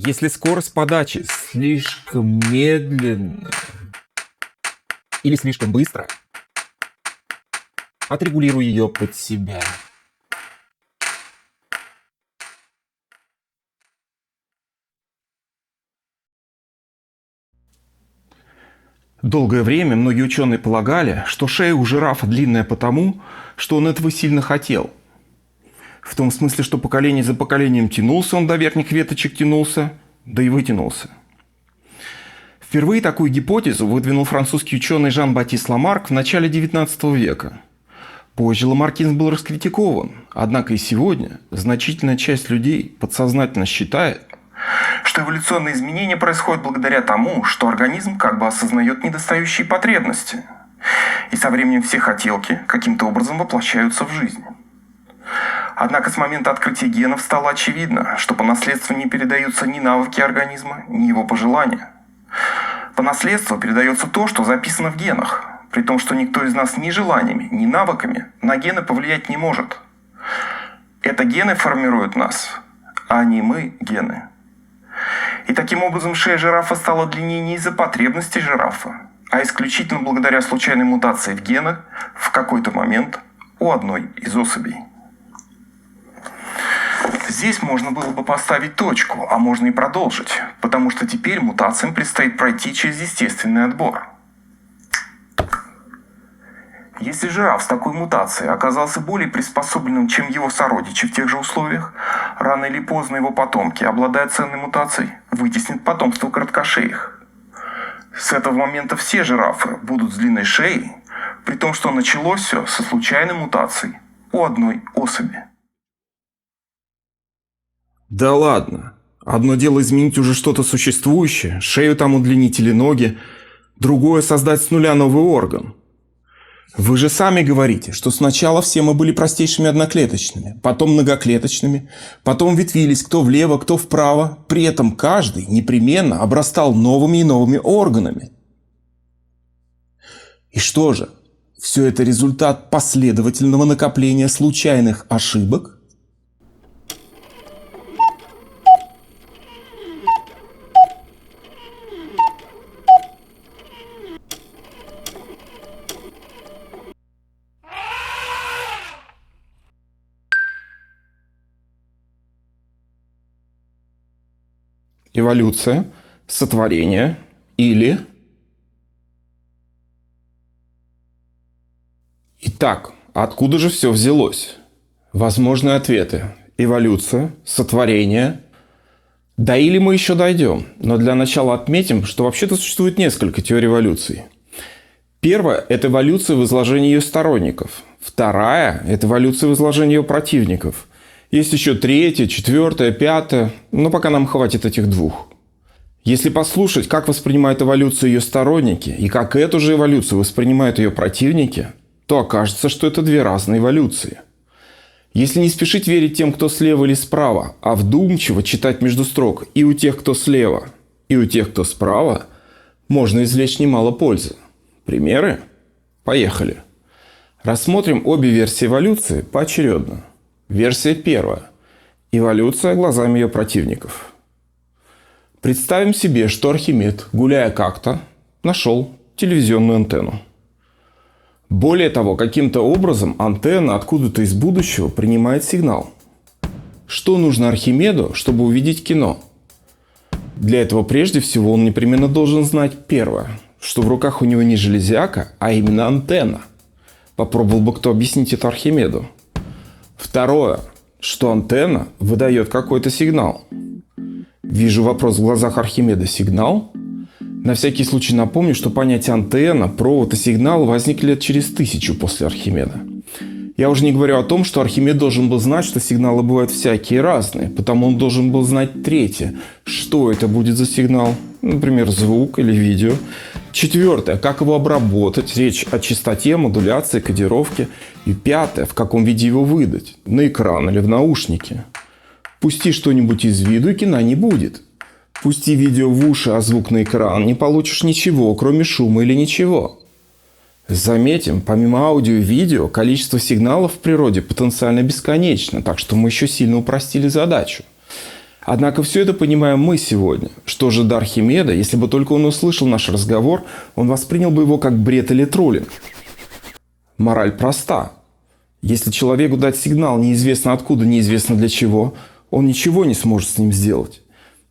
Если скорость подачи слишком медленная или слишком быстрая, отрегулируй ее под себя. Долгое время многие ученые полагали, что шея у жирафа длинная потому, что он этого сильно хотел. В том смысле, что поколение за поколением тянулся он до верхних веточек, тянулся, да и вытянулся. Впервые такую гипотезу выдвинул французский ученый Жан-Батист Ламарк в начале XIX века. Позже Ламаркизм был раскритикован, однако и сегодня значительная часть людей подсознательно считает, что эволюционные изменения происходят благодаря тому, что организм как бы осознает недостающие потребности. И со временем все хотелки каким-то образом воплощаются в жизнь. Однако с момента открытия генов стало очевидно, что по наследству не передаются ни навыки организма, ни его пожелания. По наследству передается то, что записано в генах, при том, что никто из нас ни желаниями, ни навыками на гены повлиять не может. Это гены формируют нас, а не мы гены. И таким образом шея жирафа стала длиннее не из-за потребностей жирафа, а исключительно благодаря случайной мутации в генах в какой-то момент у одной из особей. Здесь можно было бы поставить точку, а можно и продолжить, потому что теперь мутациям предстоит пройти через естественный отбор. Если жираф с такой мутацией оказался более приспособленным, чем его сородичи в тех же условиях, рано или поздно его потомки, обладая ценной мутацией, вытеснят потомство короткошеих. С этого момента все жирафы будут с длинной шеей, при том, что началось все со случайной мутацией у одной особи. Да ладно. Одно дело изменить уже что-то существующее, шею там удлинить или ноги, другое создать с нуля новый орган. Вы же сами говорите, что сначала все мы были простейшими одноклеточными, потом многоклеточными, потом ветвились кто влево, кто вправо, при этом каждый непременно обрастал новыми и новыми органами. И что же, все это результат последовательного накопления случайных ошибок? Эволюция, сотворение или... Итак, откуда же все взялось? Возможные ответы. Эволюция, сотворение. Да или мы еще дойдем, но для начала отметим, что вообще-то существует несколько теорий эволюции. Первая – это эволюция в изложении ее сторонников. Вторая – это эволюция в изложении ее противников. Есть еще третья, четвертая, пятая, но пока нам хватит этих двух. Если послушать, как воспринимают эволюцию ее сторонники и как эту же эволюцию воспринимают ее противники, то окажется, что это две разные эволюции. Если не спешить верить тем, кто слева или справа, а вдумчиво читать между строк и у тех, кто слева, и у тех, кто справа, можно извлечь немало пользы. Примеры? Поехали. Рассмотрим обе версии эволюции поочередно. Версия первая. Эволюция глазами ее противников. Представим себе, что Архимед, гуляя как-то, нашел телевизионную антенну. Более того, каким-то образом антенна откуда-то из будущего принимает сигнал. Что нужно Архимеду, чтобы увидеть кино? Для этого прежде всего он непременно должен знать первое, что в руках у него не железяка, а именно антенна. Попробовал бы кто объяснить это Архимеду. Второе, что антенна выдает какой-то сигнал. Вижу вопрос в глазах Архимеда: сигнал? На всякий случай напомню, что понятие антенна, провод и сигнал возникли лет через 1000 после Архимеда. Я уже не говорю о том, что Архимед должен был знать, что сигналы бывают всякие разные, потому он должен был знать третье, что это будет за сигнал, например, звук или видео. Четвертое, как его обработать, речь о частоте, модуляции, кодировке. И пятое, в каком виде его выдать, на экран или в наушники. Пусти что-нибудь из виду, и кино не будет. Пусти видео в уши, а звук на экран, не получишь ничего, кроме шума или ничего. Заметим, помимо аудио и видео, количество сигналов в природе потенциально бесконечно, так что мы еще сильно упростили задачу. Однако все это понимаем мы сегодня. Что же до Архимеда, если бы только он услышал наш разговор, он воспринял бы его как бред или троллинг. Мораль проста. Если человеку дать сигнал неизвестно откуда, неизвестно для чего, он ничего не сможет с ним сделать.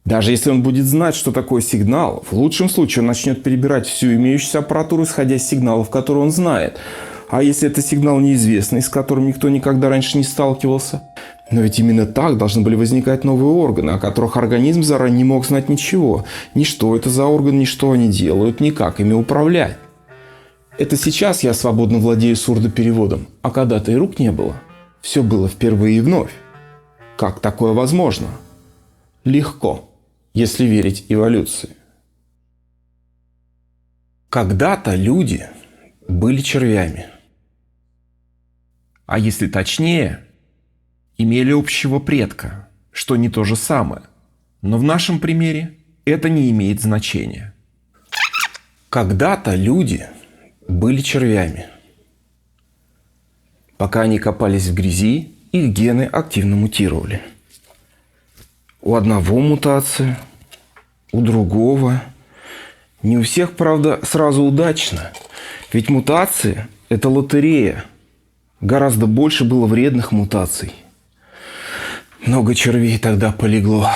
Даже если он будет знать, что такое сигнал, в лучшем случае он начнет перебирать всю имеющуюся аппаратуру, исходя из сигналов, которые он знает. А если это сигнал неизвестный, с которым никто никогда раньше не сталкивался? Но ведь именно так должны были возникать новые органы, о которых организм заранее не мог знать ничего. Ни что это за орган, ни что они делают, ни как ими управлять. Это сейчас я свободно владею сурдопереводом, а когда-то и рук не было. Все было впервые и вновь. Как такое возможно? Легко, если верить эволюции. Когда-то люди были червями. А если точнее, имели общего предка, что не то же самое. Но в нашем примере это не имеет значения. Когда-то люди были червями. Пока они копались в грязи, их гены активно мутировали. У одного мутация, у другого. Не у всех, правда, сразу удачно. Ведь мутации – это лотерея. Гораздо больше было вредных мутаций. Много червей тогда полегло.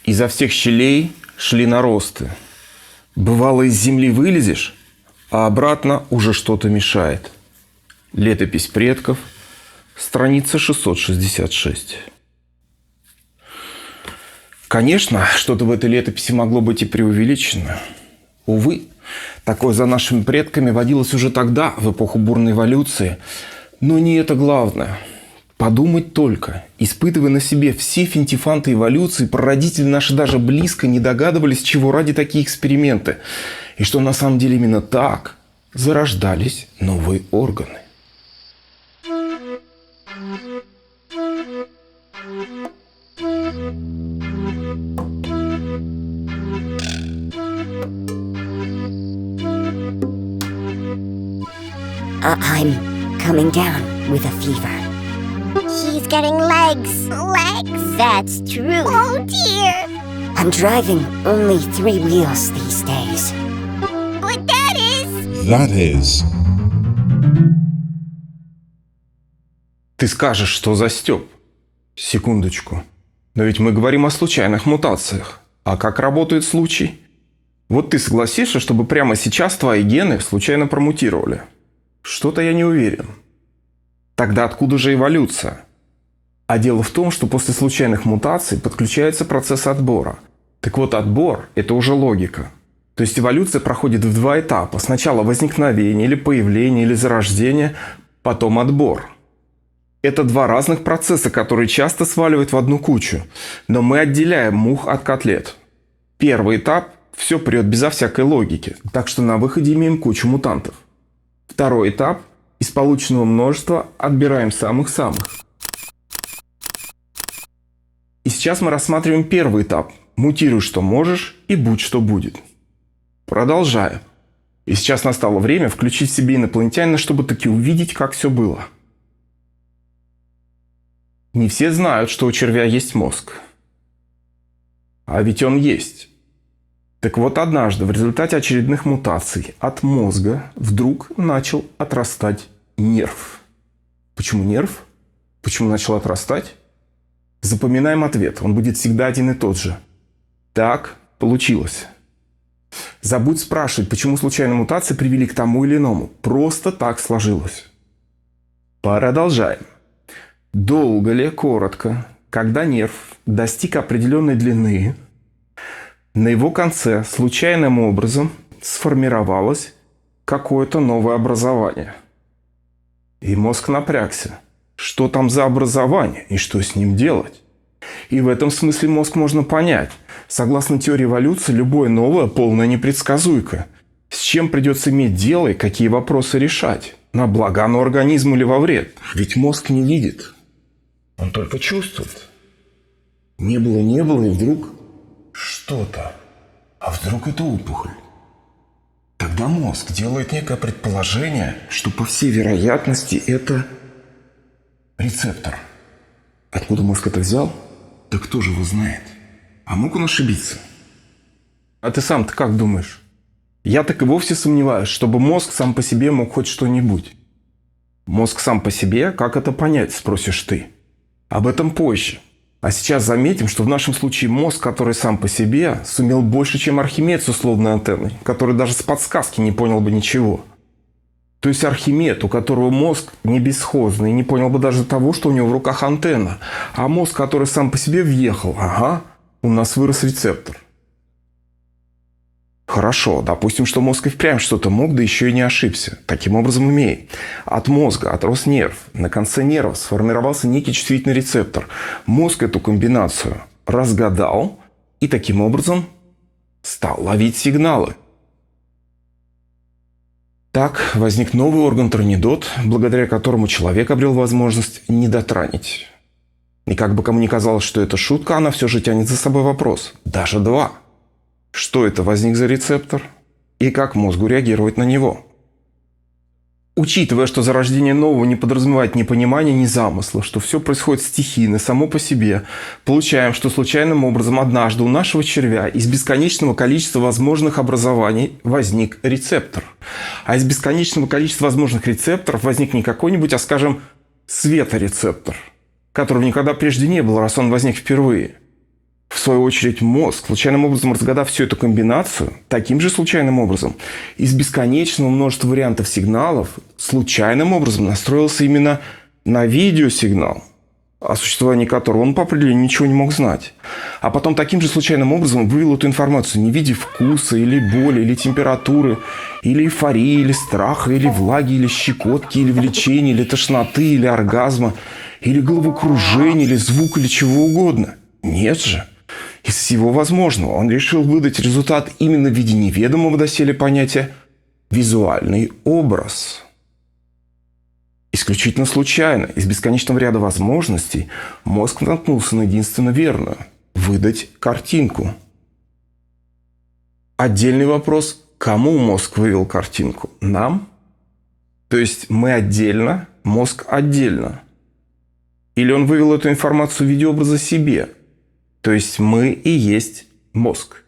Изо всех щелей шли наросты. Бывало, из земли вылезешь, а обратно уже что-то мешает. Летопись предков, страница 666. Конечно, что-то в этой летописи могло быть и преувеличено. Увы, такое за нашими предками водилось уже тогда, в эпоху бурной эволюции. Но не это главное. Подумать только, испытывая на себе все финтифанты эволюции, прародители наши даже близко не догадывались, чего ради такие эксперименты. И что на самом деле именно так зарождались новые органы. I'm coming down with a fever. She's getting legs. Legs? That's true. Oh dear. I'm driving only 3 wheels these days. But That is. Ты скажешь, что за стёб? Секундочку. Но ведь мы говорим о случайных мутациях. А как работает случай? Вот ты согласишься, чтобы прямо сейчас твои гены случайно промутировали? Что-то я не уверен. Тогда откуда же эволюция? А дело в том, что после случайных мутаций подключается процесс отбора. Так вот, отбор – это уже логика. То есть эволюция проходит в 2 этапа. Сначала возникновение или появление или зарождение, потом отбор. Это 2 разных процесса, которые часто сваливают в одну кучу. Но мы отделяем мух от котлет. Первый этап – все прет безо всякой логики, так что на выходе имеем кучу мутантов. Второй этап – из полученного множества отбираем самых-самых. И сейчас мы рассматриваем первый этап – мутируй, что можешь, и будь, что будет. Продолжаем. И сейчас настало время включить в себе инопланетянина, чтобы таки увидеть, как все было. Не все знают, что у червя есть мозг. А ведь он есть. Так вот, однажды в результате очередных мутаций от мозга вдруг начал отрастать нерв. Почему нерв? Почему начал отрастать? Запоминаем ответ. Он будет всегда один и тот же. Так получилось. Забудь спрашивать, почему случайные мутации привели к тому или иному. Просто так сложилось. Продолжаем. Долго ли, коротко, когда нерв достиг определенной длины, на его конце случайным образом сформировалось какое-то новое образование. И мозг напрягся. Что там за образование и что с ним делать? И в этом смысле мозг можно понять. Согласно теории эволюции, любое новое – полная непредсказуйка. С чем придется иметь дело и какие вопросы решать? На благо оно организму или во вред? Ведь мозг не видит. Он только чувствует. Не было, и вдруг что-то. А вдруг это опухоль? Тогда Тогда мозг делает некое предположение, что по всей вероятности это рецептор. Откуда мозг это взял? Да кто же его знает? А мог он ошибиться? А ты сам-то как думаешь? Я так и вовсе сомневаюсь, чтобы мозг сам по себе мог хоть что-нибудь. Мозг сам по себе, как это понять, спросишь ты? Об этом позже. А сейчас заметим, что в нашем случае мозг, который сам по себе, сумел больше, чем Архимед с условной антенной, который даже с подсказки не понял бы ничего. То есть Архимед, у которого мозг не бесхозный, не понял бы даже того, что у него в руках антенна. А мозг, который сам по себе въехал, ага, у нас вырос рецептор. Хорошо, допустим, что мозг и впрямь что-то мог, да еще и не ошибся. Таким образом, имея от мозга отрос нерв. На конце нерва сформировался некий чувствительный рецептор. Мозг эту комбинацию разгадал и таким образом стал ловить сигналы. Так возник новый орган тройнидот, благодаря которому человек обрел возможность недотранить. И как бы кому ни казалось, что это шутка, она все же тянет за собой вопрос. Даже два. Что это возник за рецептор? И как мозгу реагировать на него? Учитывая, что зарождение нового не подразумевает ни понимания, ни замысла, что все происходит стихийно, само по себе, получаем, что случайным образом однажды у нашего червя из бесконечного количества возможных образований возник рецептор. А из бесконечного количества возможных рецепторов возник не какой-нибудь, а, скажем, светорецептор, которого никогда прежде не было, раз он возник впервые. В свою очередь мозг, случайным образом разгадав всю эту комбинацию, таким же случайным образом, из бесконечного множества вариантов сигналов, случайным образом настроился именно на видеосигнал, о существовании которого он по определению ничего не мог знать. А потом таким же случайным образом вывел эту информацию не в виде вкуса, или боли, или температуры, или эйфории, или страха, или влаги, или щекотки, или влечения, или тошноты, или оргазма, или головокружения, или звука, или чего угодно. Нет же. Из всего возможного он решил выдать результат именно в виде неведомого доселе понятия «визуальный образ». Исключительно случайно, из бесконечного ряда возможностей, мозг наткнулся на единственно верную – выдать картинку. Отдельный вопрос – кому мозг вывел картинку? Нам? То есть мы отдельно, мозг отдельно? Или он вывел эту информацию в виде образа себе? То есть мы и есть мозг.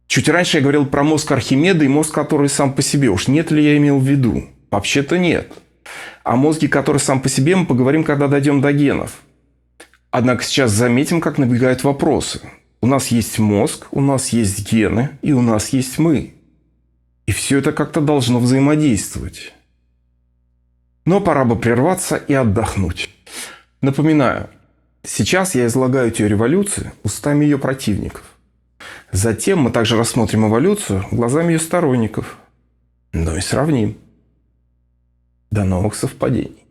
Чуть раньше я говорил про мозг Архимеда и мозг, который сам по себе. Уж нет ли я имел в виду? Вообще-то нет. О мозге, который сам по себе, мы поговорим, когда дойдем до генов. Однако сейчас заметим, как набегают вопросы. У нас есть мозг, у нас есть гены и у нас есть мы. И все это как-то должно взаимодействовать. Но пора бы прерваться и отдохнуть. Напоминаю, сейчас я излагаю теорию эволюции устами ее противников. Затем мы также рассмотрим эволюцию глазами ее сторонников. Ну и сравним. До новых совпадений.